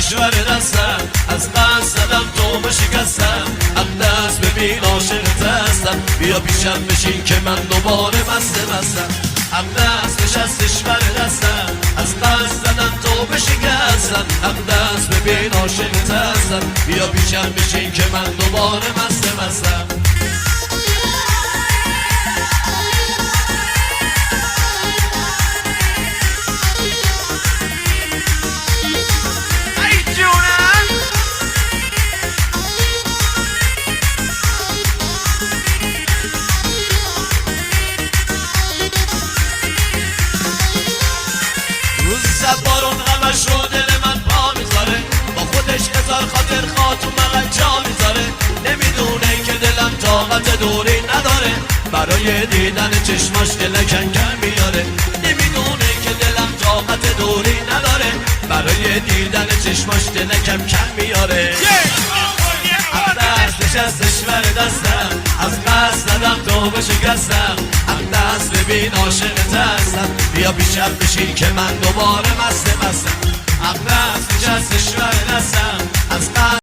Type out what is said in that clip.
کشور دستم از قصد زدم تو بشکستم از دست ببین عاشقت هستم بیا پیشم بشین که من دوباره مستم از دست نشستش بر دستم از قصد زدم تو بشکستم از دست ببین عاشقت هستم بیا پیشم بشین که من دوباره مستم بارون همش رو دل من پا میذاره با خودش هزار خاطر خاطر من جا میذاره نمیدونه که دلم طاقت دوری نداره برای دیدن چشماش دل کنکن میاره نمیدونه که دلم طاقت دوری نداره برای دیدن چشماش دل کم میاره دست نشستش بر دستم از قصد زدم تو بشکستم هم دست ببین عاشقت هستم بیا پیشم بشین که من دوباره مستم هم دست نشستش بر دستم از قصد